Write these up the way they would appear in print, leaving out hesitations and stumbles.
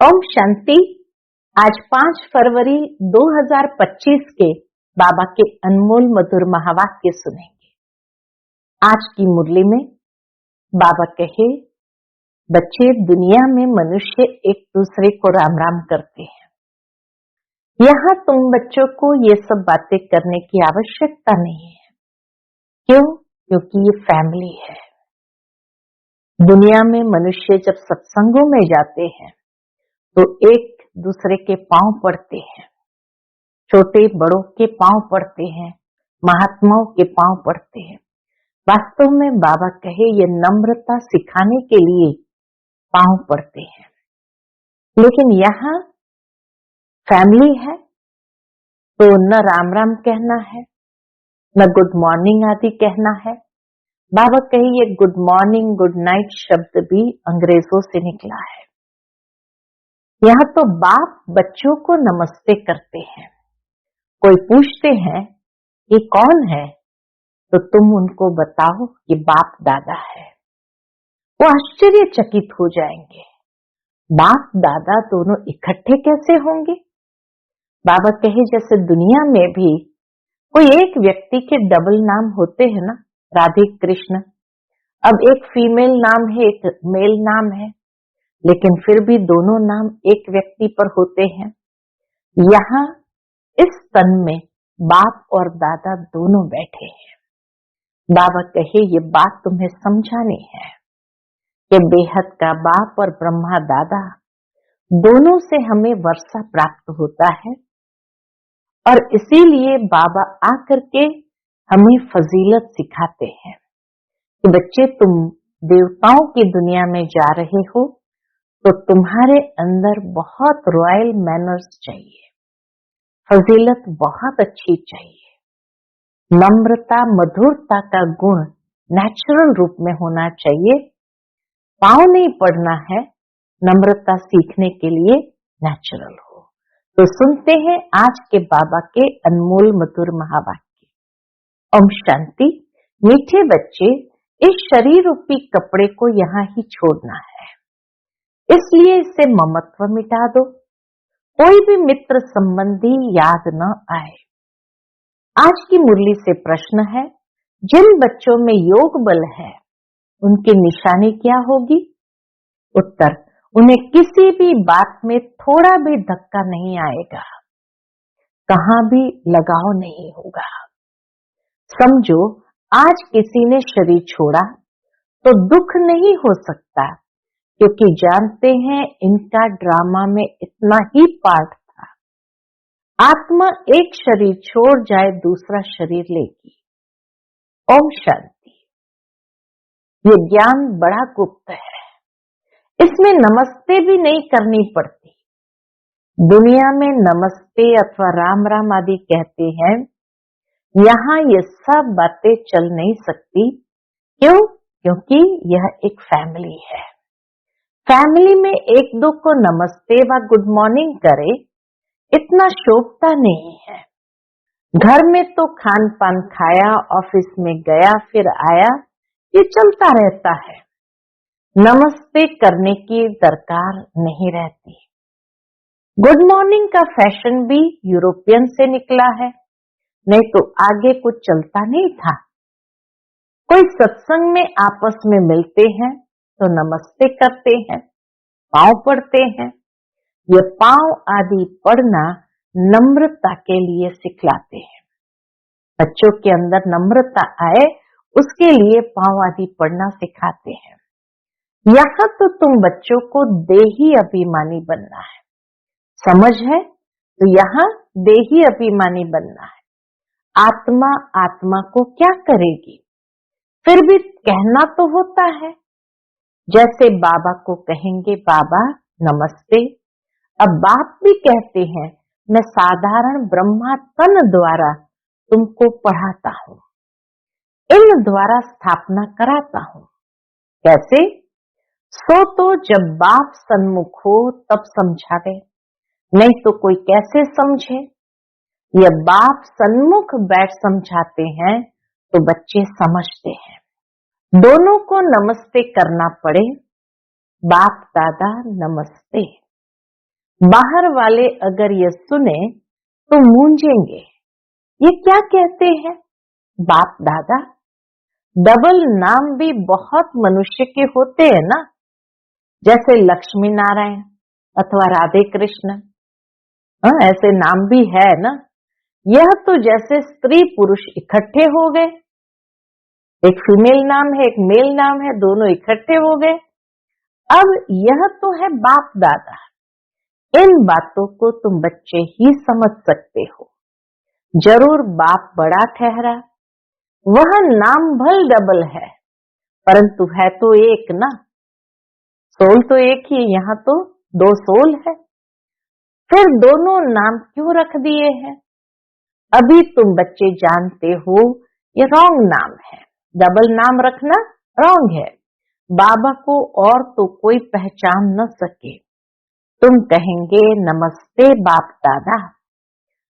ओम शांति। आज 5 फरवरी 2025 के बाबा के अनमोल मधुर महावाक्य सुनेंगे। आज की मुरली में बाबा कहे, बच्चे, दुनिया में मनुष्य एक दूसरे को राम राम करते हैं। यहाँ तुम बच्चों को ये सब बातें करने की आवश्यकता नहीं है। क्यों? क्योंकि ये फैमिली है। दुनिया में मनुष्य जब सत्संगों में जाते हैं तो एक दूसरे के पांव पड़ते हैं, छोटे बड़ों के पांव पड़ते हैं, महात्माओं के पांव पड़ते हैं। वास्तव में बाबा कहे ये नम्रता सिखाने के लिए पांव पड़ते हैं। लेकिन यहाँ फैमिली है तो न राम राम कहना है, न गुड मॉर्निंग आदि कहना है। बाबा कहे ये गुड मॉर्निंग गुड नाइट शब्द भी अंग्रेजों से निकला है। यहाँ तो बाप बच्चों को नमस्ते करते हैं। कोई पूछते हैं ये कौन है, तो तुम उनको बताओ कि बाप दादा है। वो आश्चर्यचकित हो जाएंगे, बाप दादा दोनों इकट्ठे कैसे होंगे। बाबा कहे जैसे दुनिया में भी कोई एक व्यक्ति के डबल नाम होते हैं ना, राधे कृष्ण। अब एक फीमेल नाम है, एक मेल नाम है, लेकिन फिर भी दोनों नाम एक व्यक्ति पर होते हैं। यहाँ इस तन में बाप और दादा दोनों बैठे हैं। बाबा कहे ये बात तुम्हें समझानी है कि बेहद का बाप और ब्रह्मा दादा दोनों से हमें वर्षा प्राप्त होता है। और इसीलिए बाबा आकर के हमें फजीलत सिखाते हैं कि बच्चे, तुम देवताओं की दुनिया में जा रहे हो तो तुम्हारे अंदर बहुत रॉयल मैनर्स चाहिए, फजीलत बहुत अच्छी चाहिए, नम्रता मधुरता का गुण नेचुरल रूप में होना चाहिए। पाँव नहीं पड़ना है, नम्रता सीखने के लिए नेचुरल हो। तो सुनते हैं आज के बाबा के अनमोल मधुर महावाक्य। ओम शांति। मीठे बच्चे, इस शरीर रूपी कपड़े को यहाँ ही छोड़ना है, इसलिए इससे ममत्व मिटा दो। कोई भी मित्र संबंधी याद न आए। आज की मुरली से प्रश्न है, जिन बच्चों में योग बल है उनकी निशानी क्या होगी? उत्तर, उन्हें किसी भी बात में थोड़ा भी धक्का नहीं आएगा, कहां भी लगाव नहीं होगा। समझो आज किसी ने शरीर छोड़ा तो दुख नहीं हो सकता, क्योंकि जानते हैं इनका ड्रामा में इतना ही पार्ट था। आत्मा एक शरीर छोड़ जाए दूसरा शरीर लेगी। ओम शांति। ये ज्ञान बड़ा गुप्त है, इसमें नमस्ते भी नहीं करनी पड़ती। दुनिया में नमस्ते अथवा राम राम आदि कहते हैं, यहाँ ये सब बातें चल नहीं सकती। क्यों? क्योंकि यह एक फैमिली है। फैमिली में एक दो को नमस्ते व गुड मॉर्निंग करे इतना शोभता नहीं है। घर में तो खान पान खाया, ऑफिस में गया फिर आया, ये चलता रहता है। नमस्ते करने की दरकार नहीं रहती। गुड मॉर्निंग का फैशन भी यूरोपियन से निकला है, नहीं तो आगे कुछ चलता नहीं था। कोई सत्संग में आपस में मिलते हैं तो नमस्ते करते हैं, पांव पड़ते हैं। ये पांव आदि पड़ना नम्रता के लिए सिखलाते हैं। बच्चों के अंदर नम्रता आए उसके लिए पांव आदि पड़ना सिखाते हैं। यहाँ तो तुम बच्चों को देही अभिमानी बनना है। समझ है? तो यहाँ देही अभिमानी बनना है। आत्मा आत्मा को क्या करेगी? फिर भी कहना तो होता है। जैसे बाबा को कहेंगे बाबा नमस्ते, अब बाप भी कहते हैं मैं साधारण ब्रह्मा तन द्वारा तुमको पढ़ाता हूँ, इन द्वारा स्थापना कराता हूँ। कैसे? सो तो जब बाप सन्मुख हो तब समझावे, नहीं तो कोई कैसे समझे। यह बाप सन्मुख बैठ समझाते हैं तो बच्चे समझते हैं। दोनों को नमस्ते करना पड़े। बाप दादा नमस्ते। बाहर वाले अगर ये सुने तो मूंझेंगे, ये क्या कहते हैं बाप दादा। डबल नाम भी बहुत मनुष्य के होते हैं ना, जैसे लक्ष्मी नारायण अथवा राधे कृष्ण, ऐसे नाम भी है ना। यह तो जैसे स्त्री पुरुष इकट्ठे हो गए, एक फीमेल नाम है एक मेल नाम है, दोनों इकट्ठे हो गए। अब यह तो है बाप दादा, इन बातों को तुम बच्चे ही समझ सकते हो। जरूर बाप बड़ा ठहरा, वह नाम भल डबल है परंतु है तो एक ना, सोल तो एक ही, यहाँ तो दो सोल है। फिर दोनों नाम क्यों रख दिए हैं? अभी तुम बच्चे जानते हो ये रॉन्ग नाम है, डबल नाम रखना रॉन्ग है। बाबा को और तो कोई पहचान न सके। तुम कहेंगे नमस्ते बाप दादा,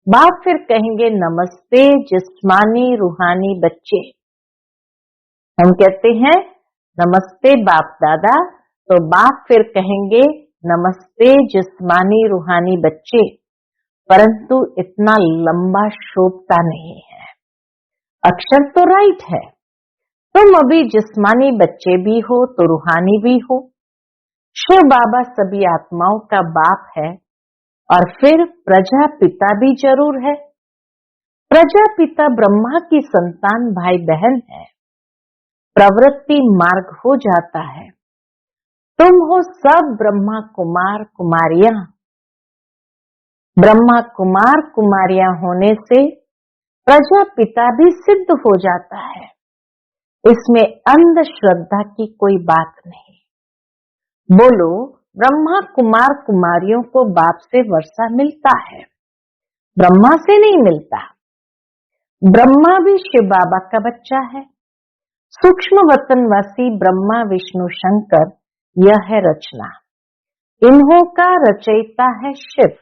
बाप फिर कहेंगे नमस्ते जिस्मानी रूहानी बच्चे। हम कहते हैं नमस्ते बाप दादा, तो बाप फिर कहेंगे नमस्ते जिस्मानी रूहानी बच्चे, परंतु इतना लंबा शोभता नहीं है। अक्षर तो राइट है, तुम अभी जिस्मानी बच्चे भी हो तो रूहानी भी हो। शिव बाबा सभी आत्माओं का बाप है और फिर प्रजापिता भी जरूर है। प्रजापिता ब्रह्मा की संतान भाई बहन है, प्रवृत्ति मार्ग हो जाता है। तुम हो सब ब्रह्मा कुमार कुमारियां। ब्रह्मा कुमार कुमारियां होने से प्रजापिता भी सिद्ध हो जाता है, इसमें अंधश्रद्धा की कोई बात नहीं। बोलो, ब्रह्मा कुमार कुमारियों को बाप से वर्षा मिलता है, ब्रह्मा से नहीं मिलता। ब्रह्मा भी शिव बाबा का बच्चा है। सूक्ष्म वतनवासी ब्रह्मा विष्णु शंकर, यह है रचना। इन्हों का रचयिता है शिव।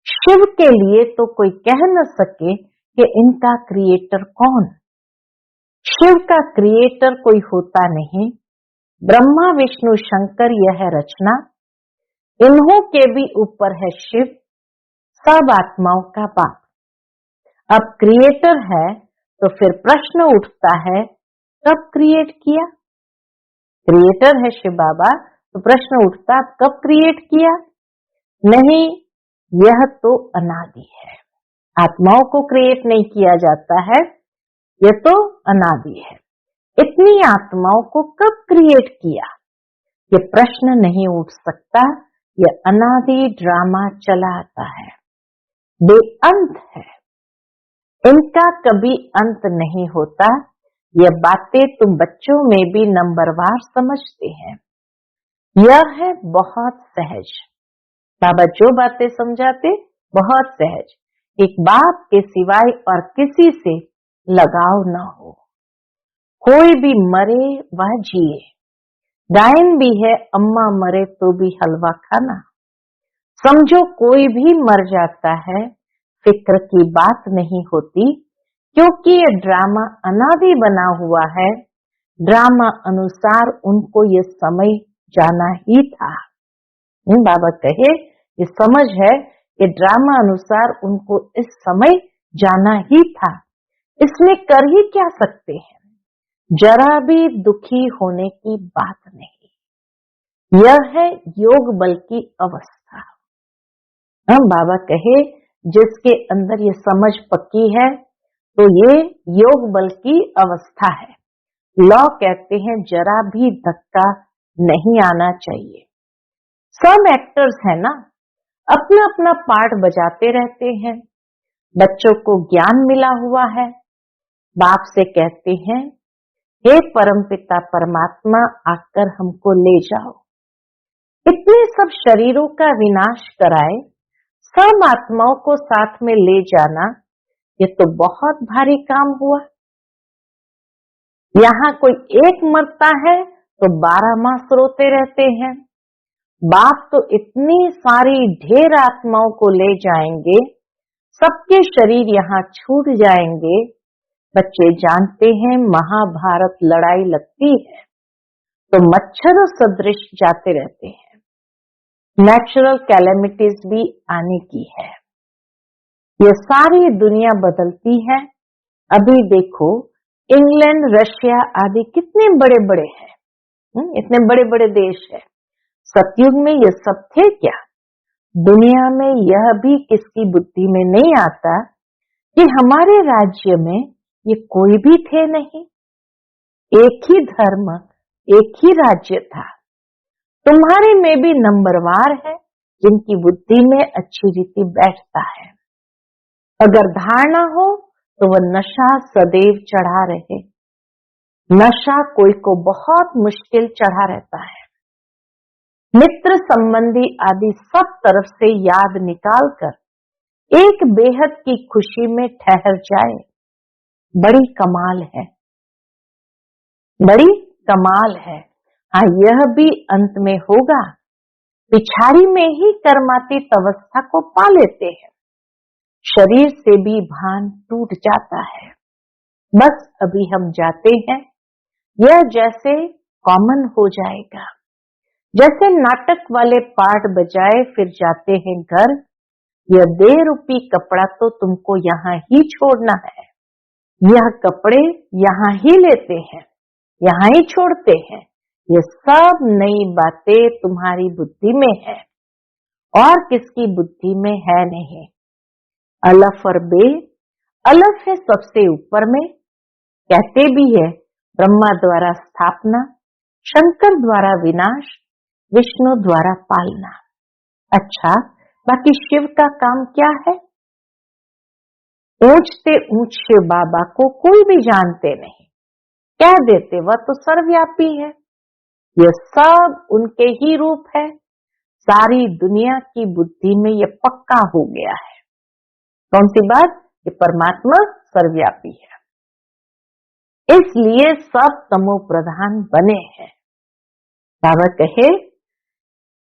शिव के लिए तो कोई कह न सके कि इनका क्रिएटर कौन। शिव का क्रिएटर कोई होता नहीं। ब्रह्मा विष्णु शंकर यह है रचना, इन्हों के भी ऊपर है शिव, सब आत्माओं का बाप। अब क्रिएटर है तो फिर प्रश्न उठता है कब क्रिएट किया। क्रिएटर है शिव बाबा तो प्रश्न उठता कब क्रिएट किया। नहीं, यह तो अनादि है, आत्माओं को क्रिएट नहीं किया जाता है, यह तो अनादि है। इतनी आत्माओं को कब क्रिएट किया, ये प्रश्न नहीं उठ सकता। यह अनादि ड्रामा चला आता है, बेअंत है, इनका कभी अंत नहीं होता। यह बातें तुम बच्चों में भी नंबरवार समझते हैं। यह है बहुत सहज। बाबा जो बातें समझाते बहुत सहज, एक बाप के सिवाय और किसी से लगाव न हो। कोई भी मरे वह जिए, गायन भी है अम्मा मरे तो भी हलवा खाना। समझो कोई भी मर जाता है, फिक्र की बात नहीं होती, क्योंकि ये ड्रामा अनादि बना हुआ है। ड्रामा अनुसार उनको ये समय जाना ही था। बाबा कहे ये समझ है कि ड्रामा अनुसार उनको इस समय जाना ही था, इसमें कर ही क्या सकते हैं। जरा भी दुखी होने की बात नहीं, यह है योग बल की अवस्था। हम बाबा कहे जिसके अंदर ये समझ पक्की है तो ये योग बल की अवस्था है। लॉ कहते हैं जरा भी धक्का नहीं आना चाहिए। सब एक्टर्स है ना, अपना अपना पार्ट बजाते रहते हैं। बच्चों को ज्ञान मिला हुआ है, बाप से कहते हैं हे परमपिता परमात्मा आकर हमको ले जाओ। इतने सब शरीरों का विनाश कराए, सब आत्माओं को साथ में ले जाना, ये तो बहुत भारी काम हुआ। यहाँ कोई एक मरता है तो 12 मास रोते रहते हैं। बाप तो इतनी सारी ढेर आत्माओं को ले जाएंगे, सबके शरीर यहाँ छूट जाएंगे। बच्चे जानते हैं महाभारत लड़ाई लगती है तो मच्छरों सदृश जाते रहते हैं। नेचुरल कैलेमिटीज भी आने की है। ये सारी दुनिया बदलती है। अभी देखो इंग्लैंड, रशिया आदि कितने बड़े बड़े हैं, इतने बड़े बड़े देश है। सतयुग में ये सब थे क्या? दुनिया में यह भी किसकी बुद्धि में नहीं आता कि हमारे राज्य में ये कोई भी थे नहीं। एक ही धर्म, एक ही राज्य था। तुम्हारे में भी नंबरवार है जिनकी बुद्धि में अच्छी रीति बैठता है। अगर धारणा हो तो वह नशा सदैव चढ़ा रहे। नशा कोई को बहुत मुश्किल चढ़ा रहता है। मित्र संबंधी आदि सब तरफ से याद निकालकर एक बेहद की खुशी में ठहर जाए, बड़ी कमाल है, बड़ी कमाल है। हाँ, यह भी अंत में होगा। पिछाड़ी में ही कर्मातीत अवस्था को पा लेते हैं। शरीर से भी भान टूट जाता है। बस अभी हम जाते हैं, यह जैसे कॉमन हो जाएगा। जैसे नाटक वाले पार्ट बजाए फिर जाते हैं घर। यह 1.5 रूपी कपड़ा तो तुमको यहाँ ही छोड़ना है। यह कपड़े यहाँ ही लेते हैं, यहाँ ही छोड़ते हैं। ये सब नई बातें तुम्हारी बुद्धि में है और किसकी बुद्धि में है नहीं। अलफ और बे, अलफ है सबसे ऊपर में, कहते भी है ब्रह्मा द्वारा स्थापना, शंकर द्वारा विनाश, विष्णु द्वारा पालना। अच्छा, बाकी शिव का काम क्या है? ऊंचते ऊंच शिव बाबा को कोई भी जानते नहीं, कह देते वह तो सर्वव्यापी है। यह सब उनके ही रूप है। सारी दुनिया की बुद्धि में यह पक्का हो गया है। कौन सी बात? ये परमात्मा सर्वव्यापी है, इसलिए सब तमो प्रधान बने हैं। बाबा कहे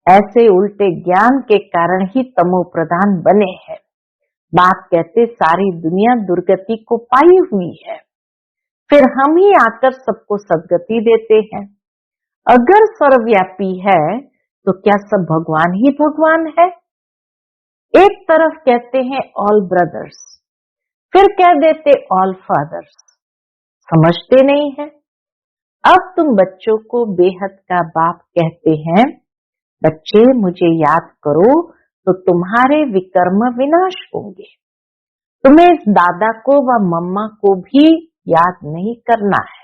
ऐसे उल्टे ज्ञान के कारण ही तमो प्रधान बने हैं। बाप कहते सारी दुनिया दुर्गति को पाई हुई है, फिर हम ही आकर सबको सद्गति देते हैं। अगर सर्वव्यापी है तो क्या सब भगवान ही भगवान है? एक तरफ कहते हैं ऑल ब्रदर्स, फिर कह देते ऑल फादर्स। समझते नहीं है। अब तुम बच्चों को बेहद का बाप कहते हैं, बच्चे मुझे याद करो तो तुम्हारे विकर्म विनाश होंगे। तुम्हें इस दादा को व मम्मा को भी याद नहीं करना है।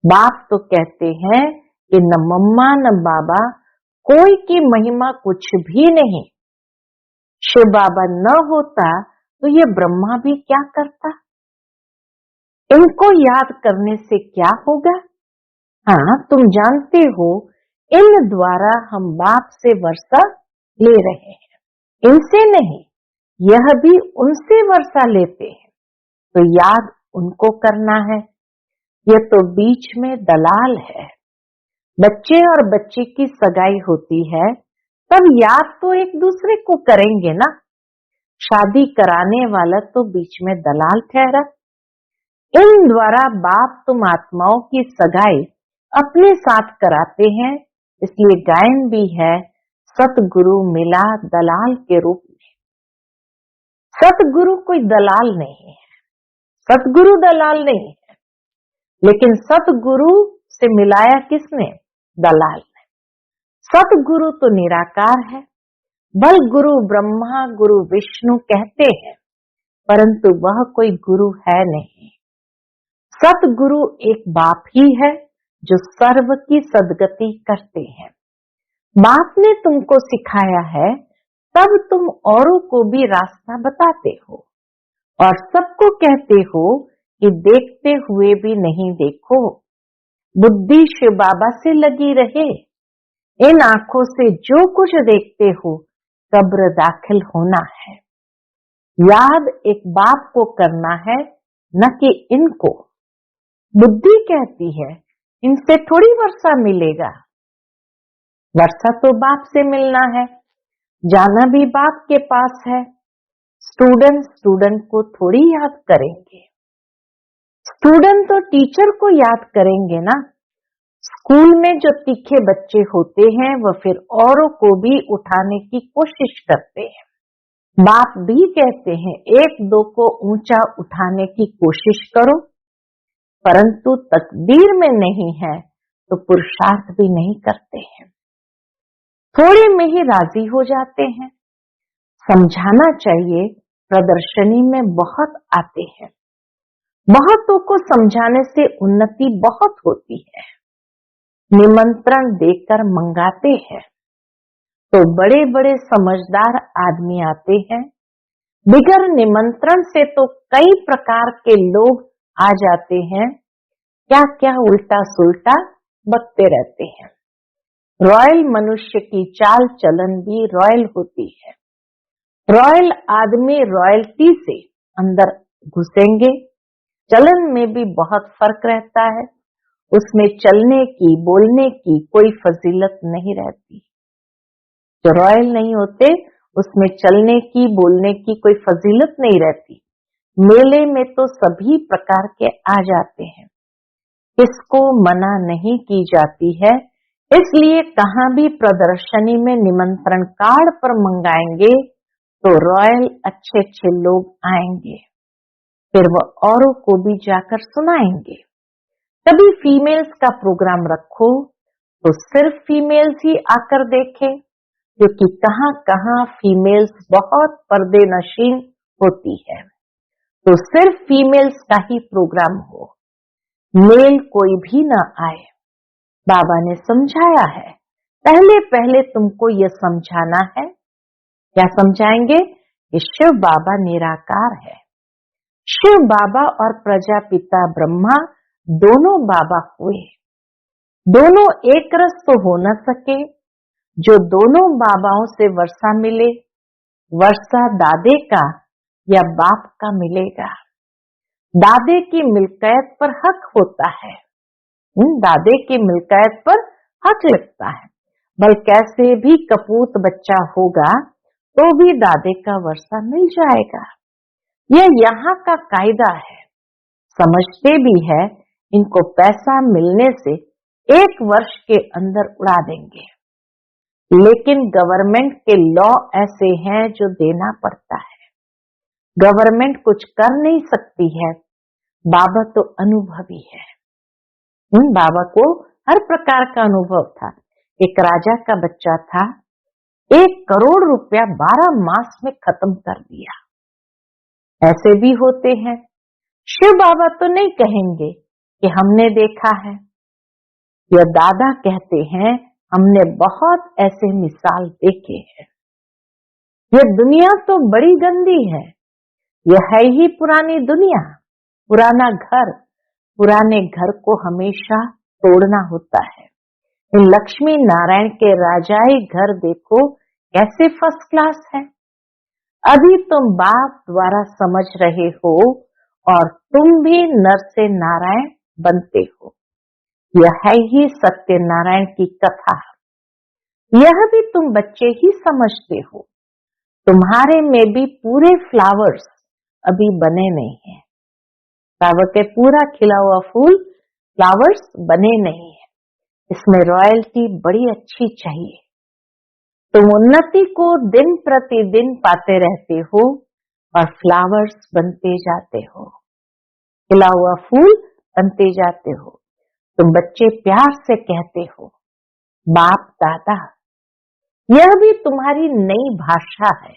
बाप तो कहते हैं कि न मम्मा न बाबा, कोई की महिमा कुछ भी नहीं। शिव बाबा न होता तो ये ब्रह्मा भी क्या करता? इनको याद करने से क्या होगा? हाँ, तुम जानते हो इन द्वारा हम बाप से वर्षा ले रहे हैं, इनसे नहीं। यह भी उनसे वर्षा लेते हैं, तो याद उनको करना है। यह तो बीच में दलाल है। बच्चे और बच्ची की सगाई होती है, तब याद तो एक दूसरे को करेंगे ना। शादी कराने वाला तो बीच में दलाल ठहरा। इन द्वारा बाप तुम आत्माओं की सगाई अपने साथ कराते हैं। इसलिए गायन भी है, सतगुरु मिला दलाल के रूप में। सतगुरु कोई दलाल नहीं है, सतगुरु दलाल नहीं है, लेकिन सतगुरु से मिलाया किसने? दलाल ने। सतगुरु तो निराकार है, बल गुरु ब्रह्मा गुरु विष्णु कहते हैं, परंतु वह कोई गुरु है नहीं। सतगुरु एक बाप ही है जो सर्व की सदगति करते हैं। बाप ने तुमको सिखाया है, तब तुम औरों को भी रास्ता बताते हो और सबको कहते हो कि देखते हुए भी नहीं देखो। बुद्धि शिव बाबा से लगी रहे। इन आंखों से जो कुछ देखते हो कब्र दाखिल होना है। याद एक बाप को करना है, न कि इनको। बुद्धि कहती है इनसे थोड़ी वर्षा मिलेगा। वर्षा तो बाप से मिलना है, जाना भी बाप के पास है। स्टूडेंट को थोड़ी याद करेंगे, स्टूडेंट तो टीचर को याद करेंगे ना। स्कूल में जो तीखे बच्चे होते हैं वह फिर औरों को भी उठाने की कोशिश करते हैं। बाप भी कहते हैं एक दो को ऊंचा उठाने की कोशिश करो, परंतु तकदीर में नहीं है तो पुरुषार्थ भी नहीं करते हैं, थोड़े में ही राजी हो जाते हैं। समझाना चाहिए, प्रदर्शनी में बहुत आते हैं, बहुतों को समझाने से उन्नति बहुत होती है। निमंत्रण देकर मंगाते हैं तो बड़े बड़े समझदार आदमी आते हैं, बिगर निमंत्रण से तो कई प्रकार के लोग आ जाते हैं, क्या क्या उल्टा सुल्टा बकते रहते हैं। रॉयल मनुष्य की चाल चलन भी रॉयल होती है। रॉयल आदमी रॉयल्टी से अंदर घुसेंगे, चलन में भी बहुत फर्क रहता है, उसमें चलने की बोलने की कोई फजीलत नहीं रहती। जो रॉयल नहीं होते उसमें चलने की बोलने की कोई फजीलत नहीं रहती। मेले में तो सभी प्रकार के आ जाते हैं, इसको मना नहीं की जाती है, इसलिए कहाँ भी प्रदर्शनी में निमंत्रण कार्ड पर मंगाएंगे तो रॉयल अच्छे अच्छे लोग आएंगे, फिर वह औरों को भी जाकर सुनाएंगे। कभी फीमेल्स का प्रोग्राम रखो तो सिर्फ फीमेल्स ही आकर देखें, क्योंकि कहाँ कहाँ फीमेल्स बहुत पर्दे नशीन होती है, तो सिर्फ फीमेल्स का ही प्रोग्राम हो, मेल कोई भी ना आए। बाबा ने समझाया है, पहले पहले तुमको यह समझाना है। क्या समझाएंगे कि शिव बाबा निराकार है। शिव बाबा और प्रजापिता ब्रह्मा दोनों बाबा हुए, दोनों एक रस तो हो न सके। जो दोनों बाबाओं से वर्षा मिले, वर्षा दादे का या बाप का मिलेगा। दादे की मिल्कियत पर हक होता है, दादे की मिल्कियत पर हक लगता है। बल कैसे भी कपूत बच्चा होगा तो भी दादे का वर्षा मिल जाएगा। यह यहाँ का कायदा है, समझते भी है। इनको पैसा मिलने से 1 वर्ष के अंदर उड़ा देंगे, लेकिन गवर्नमेंट के लॉ ऐसे हैं जो देना पड़ता है। गवर्नमेंट कुछ कर नहीं सकती है, बाबा तो अनुभवी है। बाबा को हर प्रकार का अनुभव था। एक राजा का बच्चा था, 1 करोड़ रुपया 12 मास में खत्म कर दिया। ऐसे भी होते हैं। शिव बाबा तो नहीं कहेंगे कि हमने देखा है, यह दादा कहते हैं हमने बहुत ऐसे मिसाल देखे हैं। यह दुनिया तो बड़ी गंदी है, यह है ही पुरानी दुनिया, पुराना घर। पुराने घर को हमेशा तोड़ना होता है। इन लक्ष्मी नारायण के राजाई घर देखो कैसे फर्स्ट क्लास है। अभी तुम बाप द्वारा समझ रहे हो और तुम भी नर से नारायण बनते हो। यह है ही सत्यनारायण की कथा। यह भी तुम बच्चे ही समझते हो। तुम्हारे में भी पूरे फ्लावर्स अभी बने नहीं हैं। फ्लावर के पूरा खिला हुआ फूल फ्लावर्स बने नहीं है। इसमें रॉयल्टी बड़ी अच्छी चाहिए। तुम उन्नति को दिन प्रतिदिन पाते रहते हो और फ्लावर्स बनते जाते हो, खिला हुआ फूल बनते जाते हो। तुम बच्चे प्यार से कहते हो बाप दादा। यह भी तुम्हारी नई भाषा है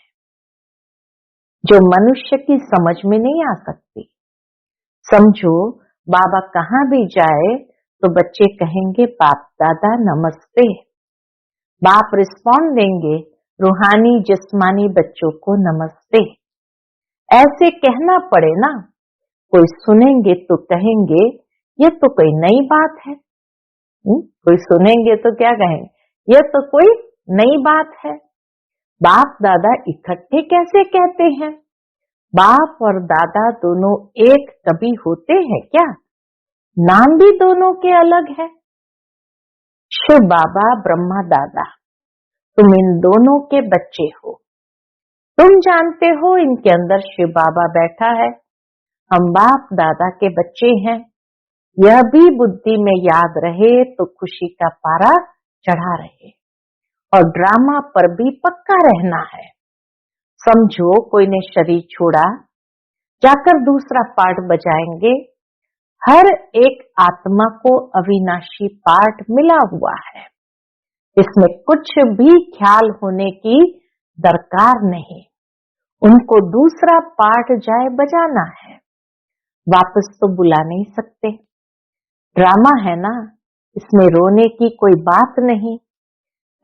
जो मनुष्य की समझ में नहीं आ सकती। समझो, बाबा कहाँ भी जाए तो बच्चे कहेंगे बाप दादा नमस्ते। बाप रिस्पॉन्ड देंगे रूहानी जिस्मानी बच्चों को नमस्ते। ऐसे कहना पड़े ना, कोई सुनेंगे तो कहेंगे ये तो कोई नई बात है। कोई सुनेंगे तो क्या कहेंगे, ये तो कोई नई बात है। बाप दादा इकट्ठे कैसे कहते हैं? बाप और दादा दोनों एक कभी होते हैं क्या? नाम भी दोनों के अलग है। शिव बाबा ब्रह्मा दादा, तुम इन दोनों के बच्चे हो। तुम जानते हो इनके अंदर शिव बाबा बैठा है, हम बाप दादा के बच्चे हैं। यह भी बुद्धि में याद रहे तो खुशी का पारा चढ़ा रहे। और ड्रामा पर भी पक्का रहना है। समझो कोई ने शरीर छोड़ा, जाकर दूसरा पार्ट बजाएंगे। हर एक आत्मा को अविनाशी पार्ट मिला हुआ है, इसमें कुछ भी ख्याल होने की दरकार नहीं। उनको दूसरा पार्ट जाए बजाना है, वापस तो बुला नहीं सकते। ड्रामा है ना, इसमें रोने की कोई बात नहीं।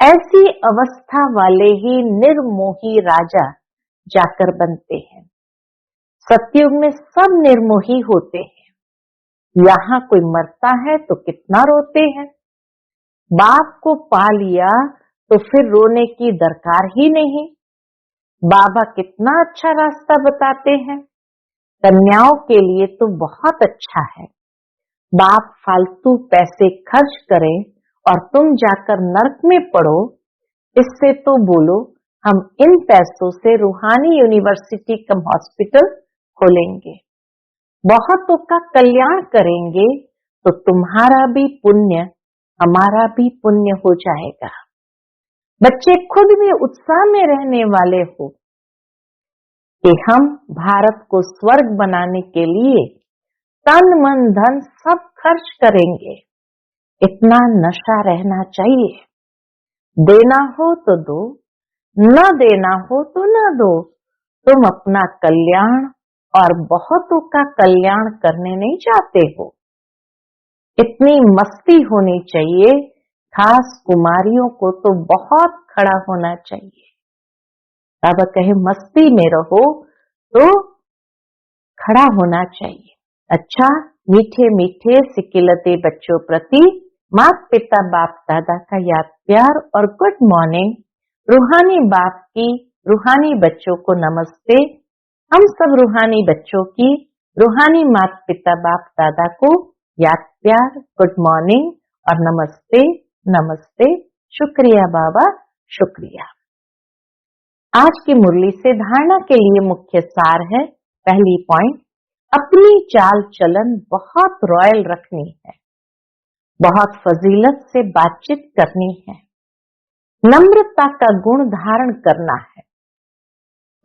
ऐसी अवस्था वाले ही निर्मोही राजा जाकर बनते हैं। सतयुग में सब निर्मोही होते हैं। यहाँ कोई मरता है तो कितना रोते हैं। बाप को पा लिया तो फिर रोने की दरकार ही नहीं। बाबा कितना अच्छा रास्ता बताते हैं। कन्याओं के लिए तो बहुत अच्छा है। बाप फालतू पैसे खर्च करें और तुम जाकर नर्क में पड़ो, इससे तो बोलो हम इन पैसों से रूहानी यूनिवर्सिटी कम हॉस्पिटल खोलेंगे, बहुतों का कल्याण करेंगे, तो तुम्हारा भी पुण्य हमारा भी पुण्य हो जाएगा। बच्चे खुद भी उत्साह में रहने वाले हो कि हम भारत को स्वर्ग बनाने के लिए तन मन धन सब खर्च करेंगे। इतना नशा रहना चाहिए। देना हो तो दो, न देना हो तो न दो। तुम अपना कल्याण और बहुतों का कल्याण करने नहीं चाहते हो। इतनी मस्ती होनी चाहिए। खास कुमारियों को तो बहुत खड़ा होना चाहिए। बाबा कहे मस्ती में रहो तो खड़ा होना चाहिए। अच्छा, मीठे मीठे सिकिलते बच्चों प्रति माता पिता बाप दादा का याद प्यार और गुड मॉर्निंग। रूहानी बाप की रूहानी बच्चों को नमस्ते। हम सब रूहानी बच्चों की रूहानी माता पिता बाप दादा को याद प्यार, गुड मॉर्निंग और नमस्ते नमस्ते। शुक्रिया बाबा, शुक्रिया। आज की मुरली से धारणा के लिए मुख्य सार है। पहली पॉइंट, अपनी चाल चलन बहुत रॉयल रखनी है, बहुत फजीलत से बातचीत करनी है, नम्रता का गुण धारण करना है।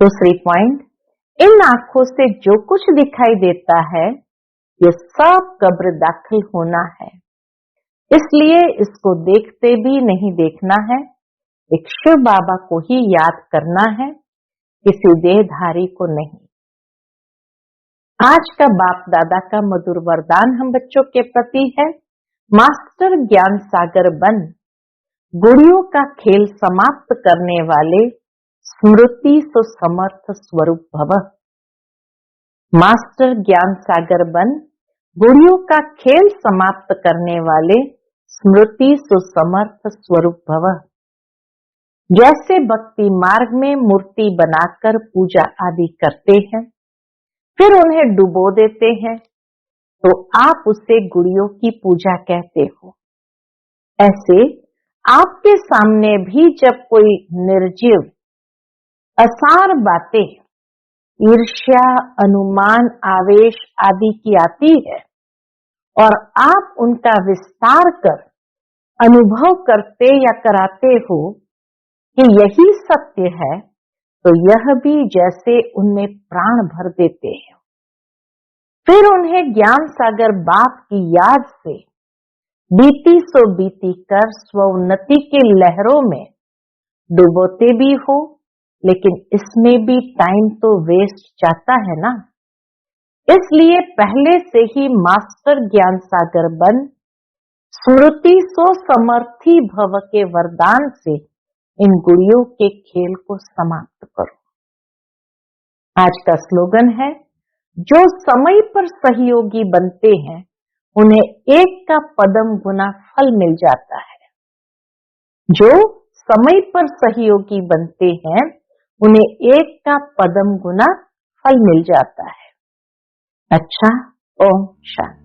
दूसरी पॉइंट, इन आंखों से जो कुछ दिखाई देता है ये सब कब्र दाखिल होना है, इसलिए इसको देखते भी नहीं देखना है। एक शिव बाबा को ही याद करना है, किसी देहधारी को नहीं। आज का बाप दादा का मधुर वरदान हम बच्चों के प्रति है, मास्टर ज्ञान सागर बन, गुड़ियों का खेल समाप्त करने वाले स्मृति सुसमर्थ स्वरूप भव। मास्टर ज्ञान सागर बन, गुड़ियों का खेल समाप्त करने वाले स्मृति सुसमर्थ स्वरूप भव। जैसे भक्ति मार्ग में मूर्ति बनाकर पूजा आदि करते हैं, फिर उन्हें डुबो देते हैं, तो आप उसे गुड़ियों की पूजा कहते हो। ऐसे आपके सामने भी जब कोई निर्जीव असार बातें, ईर्ष्या, अनुमान, आवेश आदि की आती है और आप उनका विस्तार कर अनुभव करते या कराते हो कि यही सत्य है, तो यह भी जैसे उनमें प्राण भर देते हैं। फिर उन्हें ज्ञान सागर बाप की याद से बीती सो बीती कर स्वोन्नति की लहरों में डुबोते भी हो, लेकिन इसमें भी टाइम तो वेस्ट जाता है ना। इसलिए पहले से ही मास्टर ज्ञान सागर बन, स्मृति सो समर्थी भव के वरदान से इन गुड़ियों के खेल को समाप्त करो। आज का स्लोगन है, जो समय पर सहयोगी बनते हैं उन्हें एक का पदम गुना फल मिल जाता है। जो समय पर सहयोगी बनते हैं उन्हें एक का पदम गुना फल मिल जाता है। अच्छा, ओम शांति।